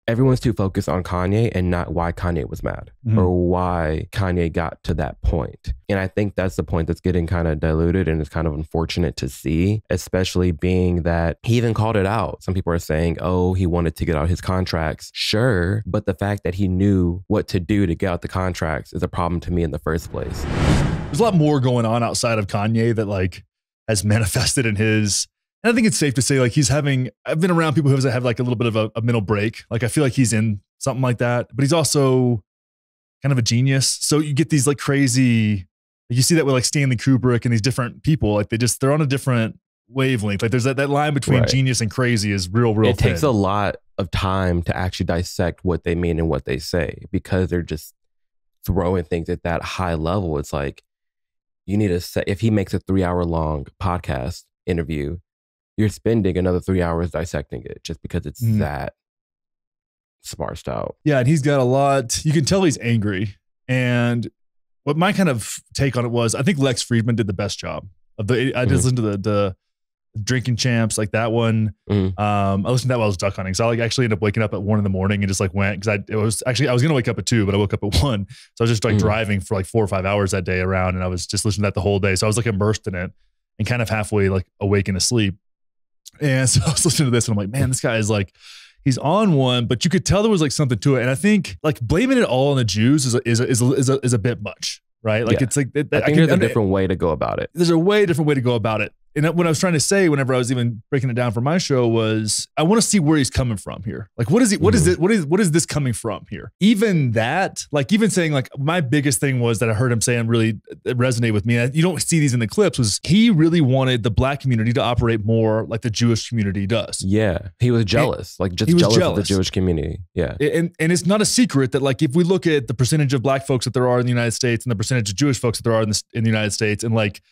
everyone's too focused on Kanye and not why Kanye was mad or why Kanye got to that point. And I think that's the point that's getting kind of diluted, and it's kind of unfortunate to see, especially being that he even called it out. Some people are saying, oh, he wanted to get out his contracts. Sure. But the fact that he knew what to do to get out the contracts is a problem to me in the first place. There's a lot more going on outside of Kanye that like has manifested in his. And I think it's safe to say, like, I've been around people who have like a little bit of a mental break. Like, I feel like he's in something like that, but he's also kind of a genius. So you get these like crazy, you see that with like Stanley Kubrick and these different people, like they're on a different wavelength. Like there's that line between genius and crazy is real It takes a lot of time to actually dissect what they mean and what they say, because they're just throwing things at that high level. It's like, you need to say, if he makes a 3-hour long podcast interview, you're spending another 3 hours dissecting it just because it's that sparsed out. Yeah, and he's got a lot. You can tell he's angry. And what my kind of take on it was, I think Lex Friedman did the best job. I just listened to the Drinking Champs, like that one. I listened to that while I was duck hunting. So I like actually ended up waking up at 1 a.m. and just like went, because I was going to wake up at 2, but I woke up at 1. So I was just like driving for like 4 or 5 hours that day around, and I was just listening to that the whole day. So I was like immersed in it and kind of halfway like awake and asleep. And so I was listening to this and I'm like, man, this guy is like, he's on one, but you could tell there was like something to it. And I think like blaming it all on the Jews is a bit much, right? Like it's like, I think there's a different way to go about it. There's a way different way to go about it. And what I was trying to say whenever I was even breaking it down for my show was, I want to see where he's coming from here. Like, what is this coming from here? Even that, like even saying like, my biggest thing was that I heard him say and really resonate with me. You don't see these in the clips, was he really wanted the Black community to operate more like the Jewish community does. Yeah. He was jealous, jealous of the Jewish community. Yeah. And it's not a secret that like, if we look at the percentage of Black folks that there are in the United States and the percentage of Jewish folks that there are in the United States, and like,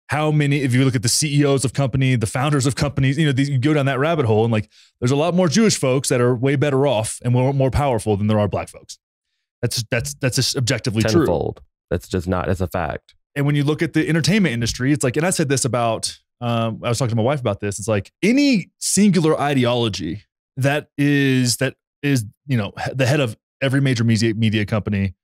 how many, if you look at the CEOs of company, the founders of companies, you go down that rabbit hole, and like, there's a lot more Jewish folks that are way better off and more powerful than there are Black folks. That's just objectively Tenfold. True. That's just not, as a fact. And when you look at the entertainment industry, it's like, and I said this about, I was talking to my wife about this. It's like any singular ideology that is, the head of every major media company,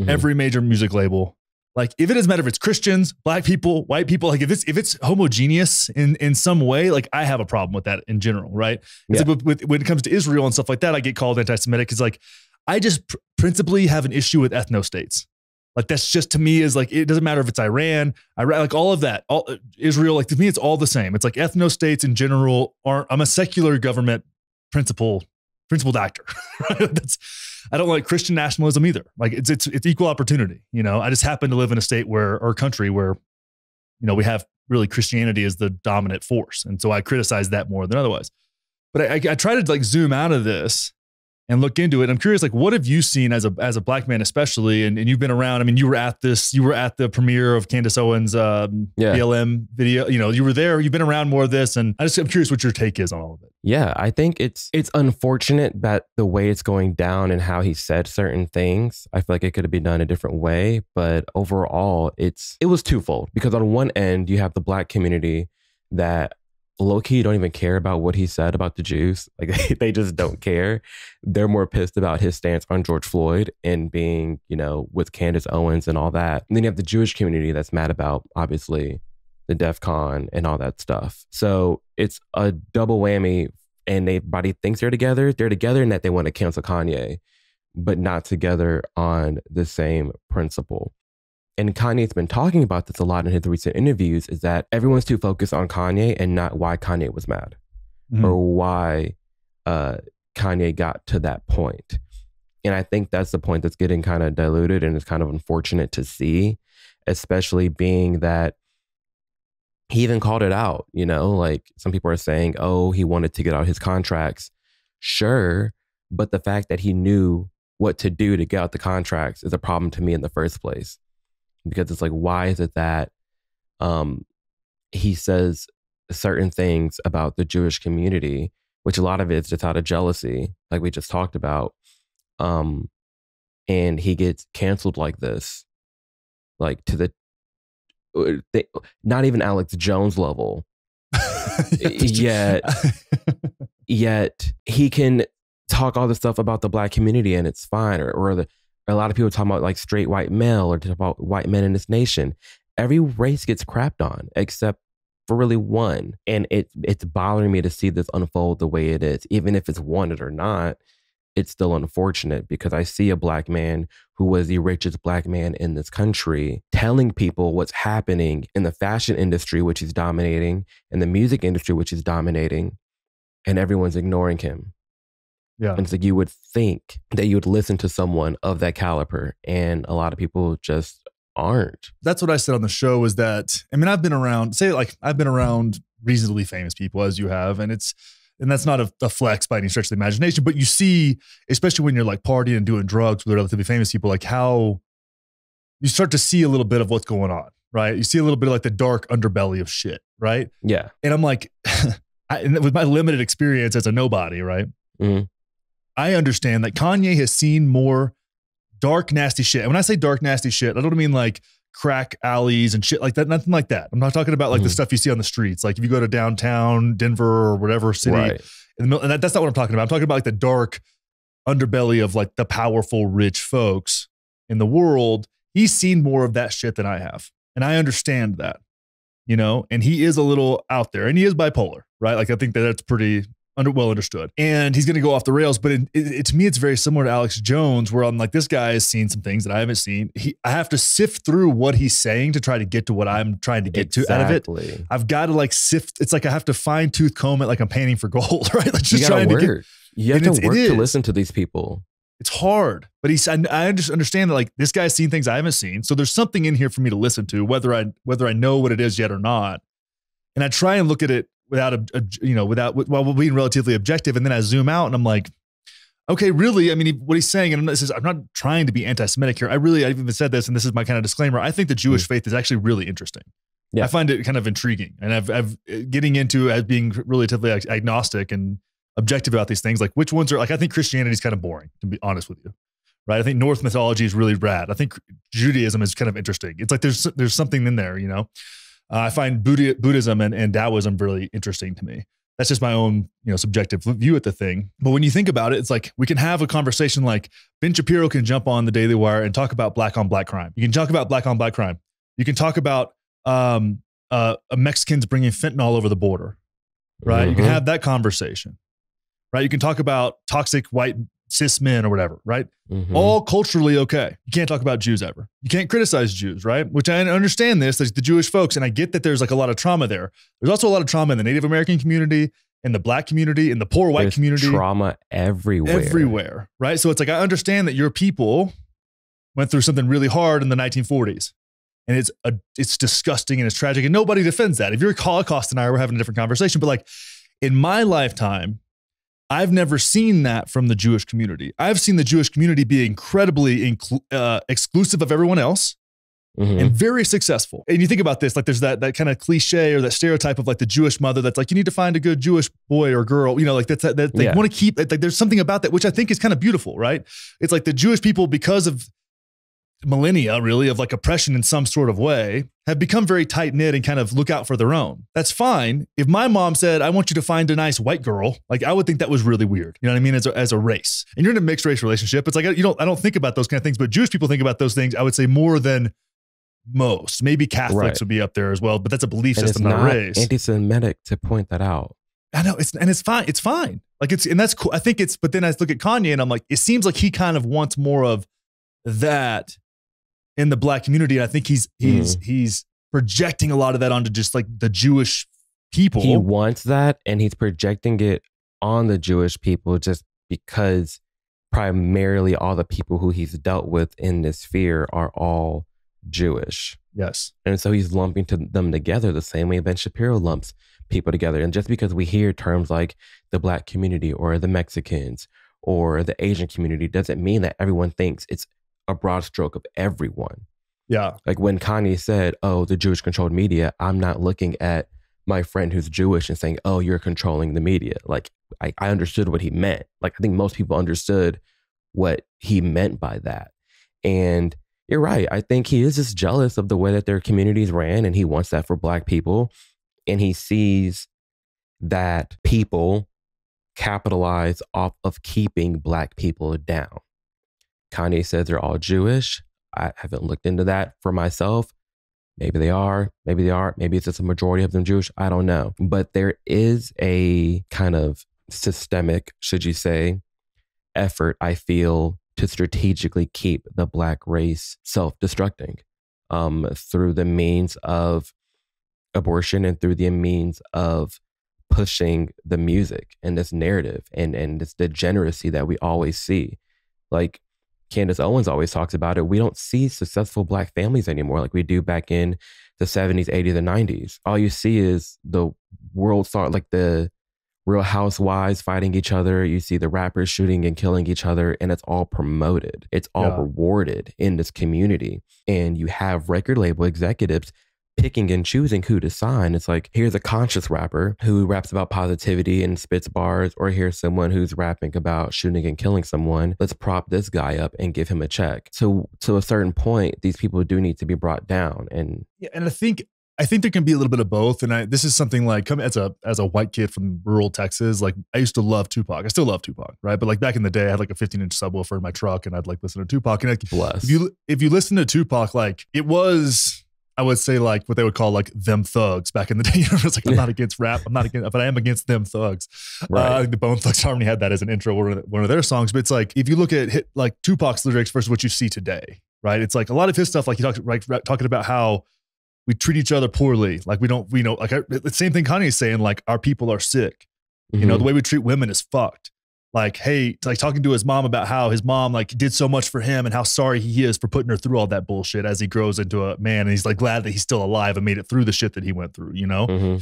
every major music label. Like, if it doesn't matter if it's Christians, Black people, white people, like if it's homogeneous in some way, like I have a problem with that in general, right? Yeah. So when it comes to Israel and stuff like that, I get called anti-Semitic because like I just principally have an issue with ethno-states. Like that's just, to me, is like, it doesn't matter if it's Iran, like all of that, Israel, like to me, it's all the same. It's like ethno-states in general I'm a secular government principled actor. I don't like Christian nationalism either. Like it's equal opportunity. I just happen to live in a state or country where, we have really Christianity as the dominant force. And so I criticize that more than otherwise. But I try to like zoom out of this and look into it. I'm curious, like, what have you seen as a Black man, especially, and you've been around? I mean, you were at the premiere of Candace Owens' BLM video. You were there. You've been around more of this, and I'm curious what your take is on all of it. Yeah, I think it's unfortunate that the way it's going down and how he said certain things, I feel like it could have been done a different way. But overall, it was twofold, because on one end you have the Black community that low-key don't even care about what he said about the Jews. Like they just don't care. They're more pissed about his stance on George Floyd and being, with Candace Owens and all that. And then you have the Jewish community that's mad about, obviously, the DEF CON and all that stuff. So it's a double whammy, and everybody thinks they're together. They're together in that they want to cancel Kanye, but not together on the same principle. And Kanye's been talking about this a lot in his recent interviews, is that everyone's too focused on Kanye and not why Kanye was mad or why Kanye got to that point. And I think that's the point that's getting kind of diluted, and it's kind of unfortunate to see, especially being that he even called it out, like some people are saying, oh, he wanted to get out his contracts. Sure. But the fact that he knew what to do to get out the contracts is a problem to me in the first place. Because it's like, why is it that he says certain things about the Jewish community, which a lot of it's just out of jealousy, like we just talked about, and he gets canceled like this, like to not even Alex Jones level, yet he can talk all this stuff about the black community and it's fine, or a lot of people talking about like straight white male or talk about white men in this nation. Every race gets crapped on except for really one. And it's bothering me to see this unfold the way it is. Even if it's wanted or not, it's still unfortunate because I see a black man who was the richest black man in this country telling people what's happening in the fashion industry, which he's dominating, and the music industry, which he's dominating, and everyone's ignoring him. Yeah. And it's like you would think that you would listen to someone of that caliber, and a lot of people just aren't. That's what I said on the show is that, I mean, I've been around reasonably famous people as you have, and that's not a flex by any stretch of the imagination, but you see, especially when you're like partying and doing drugs with relatively famous people, like how you start to see a little bit of what's going on, right? You see a little bit of like the dark underbelly of shit, right? Yeah. And I'm like, with my limited experience as a nobody, right? Mm-hmm. I understand that Kanye has seen more dark, nasty shit. And when I say dark, nasty shit, I don't mean like crack alleys and shit like that. Nothing like that. I'm not talking about like the stuff you see on the streets. Like if you go to downtown Denver or whatever city, right, in the middle, and that's not what I'm talking about. I'm talking about like the dark underbelly of like the powerful, rich folks in the world. He's seen more of that shit than I have. And I understand that, you know, and he is a little out there and he is bipolar, right? Like I think that's pretty well understood. And he's going to go off the rails. But to me, it's very similar to Alex Jones, where I'm like, this guy has seen some things that I haven't seen. I have to sift through what he's saying to try to get to what I'm trying to get to out of it. I've got to like sift. It's like I have to fine tooth comb it like I'm painting for gold, right? Like just trying to get. You have to work to listen to these people. It's hard, but I just understand that like this guy's seen things I haven't seen. So there's something in here for me to listen to, whether I know what it is yet or not. And I try and look at it while being relatively objective. And then I zoom out and I'm like, okay, really? I mean, what he's saying, and I'm not trying to be anti-Semitic here. I've even said this, and this is my kind of disclaimer. I think the Jewish faith is actually really interesting. Yeah. I find it kind of intriguing, and I've getting into as being relatively agnostic and objective about these things. Like which ones are like, I think Christianity is kind of boring, to be honest with you. Right. I think Norse mythology is really rad. I think Judaism is kind of interesting. It's like, there's something in there, you know? I find Buddhism and Taoism really interesting to me. That's just my own, subjective view at the thing. But when you think about it, it's like we can have a conversation like Ben Shapiro can jump on the Daily Wire and talk about black on black crime. You can talk about black on black crime. You can talk about Mexicans bringing fentanyl over the border, right? Mm-hmm. You can have that conversation, right? You can talk about toxic white cis men or whatever, right? Mm-hmm. All culturally okay. You can't talk about Jews ever. You can't criticize Jews, right? Which I understand this, there's the Jewish folks, and I get that there's like a lot of trauma there. There's also a lot of trauma in the Native American community, in the black community, in the poor white community. Trauma everywhere. Everywhere, right? So it's like, I understand that your people went through something really hard in the 1940s. And it's disgusting and it's tragic, and nobody defends that. If you're a Holocaust denier, we're having a different conversation. But like in my lifetime, I've never seen that from the Jewish community. I've seen the Jewish community be incredibly exclusive of everyone else, mm-hmm. and very successful. And you think about this, like there's that kind of cliche or that stereotype of like the Jewish mother that's like, you need to find a good Jewish boy or girl, like that they want to keep, like there's something about that, which I think is kind of beautiful, right? It's like the Jewish people, because of millennia really of like oppression in some sort of way, have become very tight knit and kind of look out for their own. That's fine. If my mom said, I want you to find a nice white girl, like I would think that was really weird. You know what I mean? As a race, and you're in a mixed race relationship. It's like, I don't think about those kind of things, but Jewish people think about those things, I would say, more than most. Maybe Catholics would be up there as well, but that's a belief system, not a race. Anti-Semitic to point that out. I know it's fine. It's fine. Like and that's cool. I think but then I look at Kanye and I'm like, it seems like he kind of wants more of that in the black community. And I think he's projecting a lot of that onto just like the Jewish people. He wants that, and he's projecting it on the Jewish people just because primarily all the people who he's dealt with in this sphere are all Jewish. Yes. And so he's lumping them together the same way Ben Shapiro lumps people together. And just because we hear terms like the black community or the Mexicans or the Asian community doesn't mean that everyone thinks it's a broad stroke of everyone. Yeah. Like when Kanye said, oh, the Jewish controlled media, I'm not looking at my friend who's Jewish and saying, oh, you're controlling the media. Like I understood what he meant. Like I think most people understood what he meant by that. And you're right. I think he is just jealous of the way that their communities ran, and he wants that for black people. And he sees that people capitalize off of keeping Black people down. Kanye says they're all Jewish. I haven't looked into that for myself. Maybe they are, maybe they aren't. Maybe it's just a majority of them Jewish. I don't know. But there is a kind of systemic, should you say, effort, I feel, to strategically keep the Black race self-destructing through the means of abortion and through the means of pushing the music and this narrative and this degeneracy that we always see. Like Candace Owens always talks about it. We don't see successful Black families anymore like we do back in the 70s, 80s, and 90s. All you see is the world star, like the Real Housewives fighting each other. You see the rappers shooting and killing each other, and it's all promoted. It's all rewarded in this community. And you have record label executives picking and choosing who to sign. It's like, here's a conscious rapper who raps about positivity and spits bars, or here's someone who's rapping about shooting and killing someone. Let's prop this guy up and give him a check. So to a certain point, these people do need to be brought down. And I think there can be a little bit of both. And this is something like, coming as a white kid from rural Texas, like I used to love Tupac. I still love Tupac, right? But like back in the day, I had like a 15-inch subwoofer in my truck, and I'd like listen to Tupac. And like, bless. If you listen to Tupac, like it was, I would say, like what they would call like them thugs back in the day. You know, it's like, I'm not against rap, but I am against them thugs. Right. The Bone Thugs Harmony had that as an intro, one of their songs. But it's like, if you look at like Tupac's lyrics versus what you see today, right? It's like a lot of his stuff, like he talks, right, talking about how we treat each other poorly. Like we know, like the same thing Kanye's saying, like our people are sick. Mm-hmm. You know, the way we treat women is fucked. Like, hey, like talking to his mom about how his mom like did so much for him and how sorry he is for putting her through all that bullshit as he grows into a man. And he's like glad that he's still alive and made it through the shit that he went through, you know? Mm-hmm.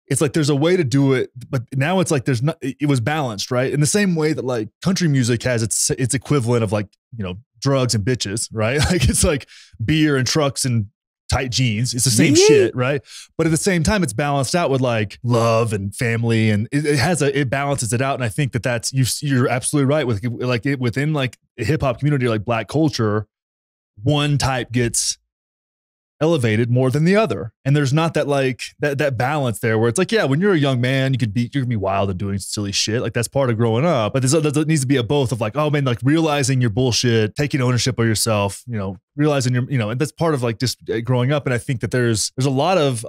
It's like, there's a way to do it, but now it's like, it was balanced, right? In the same way that like country music has its equivalent of like, you know, drugs and bitches, right? Like it's like beer and trucks and tight jeans. It's the same shit, right? But at the same time, it's balanced out with like love and family, and it balances it out. And I think that's you're absolutely right with like within like a hip hop community, like Black culture, one type gets elevated more than the other, and there's not that like that balance there where it's like, yeah, when you're a young man, you're gonna be wild and doing silly shit, like that's part of growing up. But there needs to be a both of like, oh man, like realizing your bullshit, taking ownership of yourself, you know, realizing and that's part of like just growing up. And I think that there's a lot of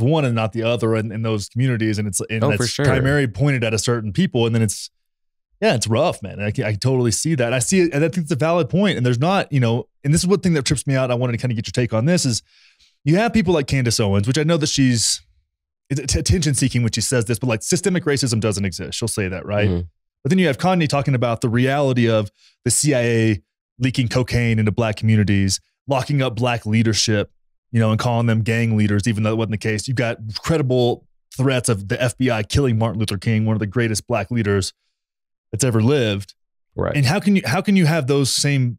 one and not the other in those communities, and it's for sure. primarily pointed at a certain people, and then it's rough, man. And I totally see that. I see it, and I think it's a valid point. And there's not, you know, and this is one thing that trips me out. I wanted to kind of get your take on this is you have people like Candace Owens, which I know that she's attention seeking when she says this, but like systemic racism doesn't exist. She'll say that, right? Mm-hmm. But then you have Kanye talking about the reality of the CIA leaking cocaine into Black communities, locking up Black leadership, you know, and calling them gang leaders, even though it wasn't the case. You've got credible threats of the FBI killing Martin Luther King, one of the greatest Black leaders that's ever lived. Right. And how can you have those same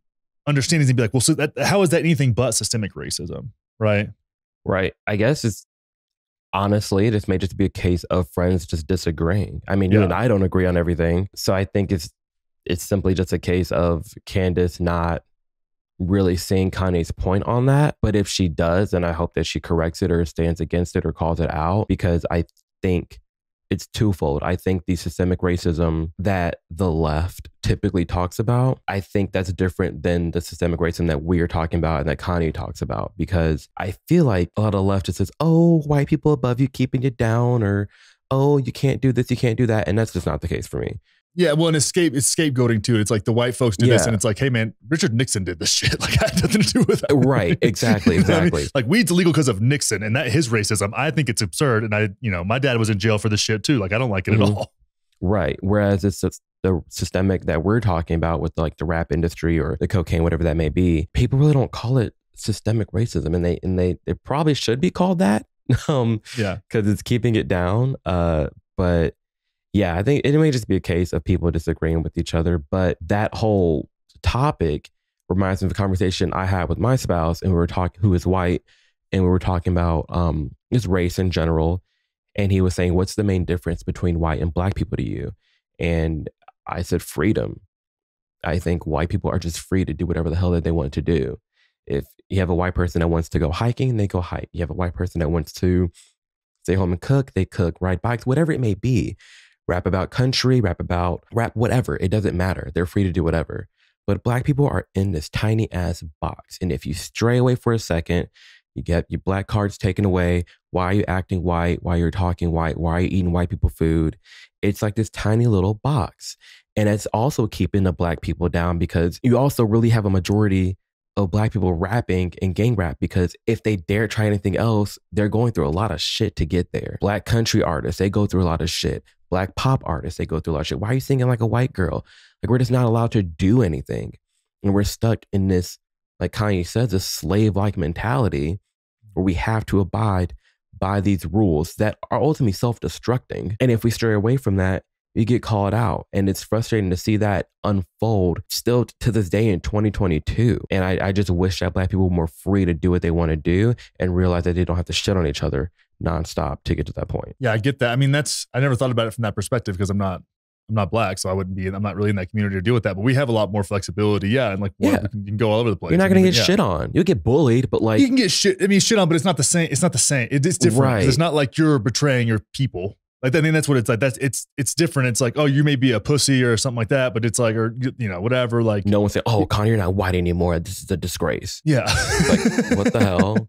understandings and be like, well, so how is that anything but systemic racism? Right. Right. I guess honestly, this may just be a case of friends just disagreeing. I mean, you and I don't agree on everything. So I think it's simply just a case of Candace not really seeing Kanye's point on that. But if she does, then I hope that she corrects it or stands against it or calls it out, because I think it's twofold. I think the systemic racism that the left typically talks about, I think that's different than the systemic racism that we're talking about and that Kanye talks about, because I feel like a lot of leftists says, oh, white people above you keeping you down, or, oh, you can't do this, you can't do that. And that's just not the case for me. Yeah, well, and it's scapegoating too. It's like the white folks do this, and it's like, hey man, Richard Nixon did this shit. Like, I had nothing to do with that. Right, exactly. I mean? Like, weed's illegal because of Nixon, and that his racism. I think it's absurd, and my dad was in jail for this shit too. Like, I don't like it at all. Right. Whereas it's the systemic that we're talking about with like the rap industry or the cocaine, whatever that may be. People really don't call it systemic racism, and they probably should be called that. Because it's keeping it down. But yeah, I think it may just be a case of people disagreeing with each other. But that whole topic reminds me of a conversation I had with my spouse, and we were talking, who is white, and we were talking about just race in general. And he was saying, what's the main difference between white and Black people to you? And I said, freedom. I think white people are just free to do whatever the hell that they want to do. If you have a white person that wants to go hiking, they go hike. You have a white person that wants to stay home and cook, they cook, ride bikes, whatever it may be. rap about country, rap whatever. It doesn't matter. They're free to do whatever. But Black people are in this tiny ass box. And if you stray away for a second, you get your Black cards taken away. Why are you acting white? Why you're talking white? Why are you eating white people food? It's like this tiny little box. And it's also keeping the Black people down because you also really have a majority of Black people rapping and gang rap, because if they dare try anything else, they're going through a lot of shit to get there. Black country artists, they go through a lot of shit. Black pop artists, they go through a lot of shit. Why are you singing like a white girl? Like, we're just not allowed to do anything. And we're stuck in this, like Kanye says, this slave-like mentality where we have to abide by these rules that are ultimately self-destructing. And if we stray away from that, you get called out. And it's frustrating to see that unfold still to this day in 2022. And I just wish that Black people were more free to do what they want to do and realize that they don't have to shit on each other nonstop to get to that point. Yeah, I get that. I mean, I never thought about it from that perspective because I'm not Black, so I'm not really in that community to deal with that. But we have a lot more flexibility. Yeah. And like, you can go all over the place. You're not going to get shit on. You'll get bullied, but like, you can get shit on, but it's not the same. It's not the same. It's different. Right. It's not like you're betraying your people. Like, I mean, that's what it's like. It's different. It's like, oh, you may be a pussy or something like that, but it's like, or, you know, whatever. Like, no one said, oh, Kanye, you're not white anymore. This is a disgrace. Yeah. Like, what the hell?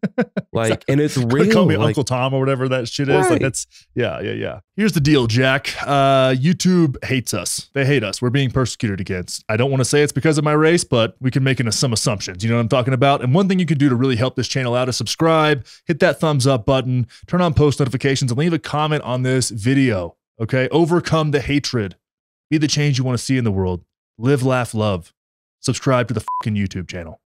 Like, and it's real. Call me like, Uncle Tom or whatever that shit is. Right. Like, that's, yeah. Here's the deal, Jack. YouTube hates us. They hate us. We're being persecuted against. I don't want to say it's because of my race, but we can make some assumptions. You know what I'm talking about? And one thing you can do to really help this channel out is subscribe, hit that thumbs up button, turn on post notifications, and leave a comment on this video. Okay, overcome the hatred. Be the change you want to see in the world. Live, laugh, love. Subscribe to the fucking YouTube channel.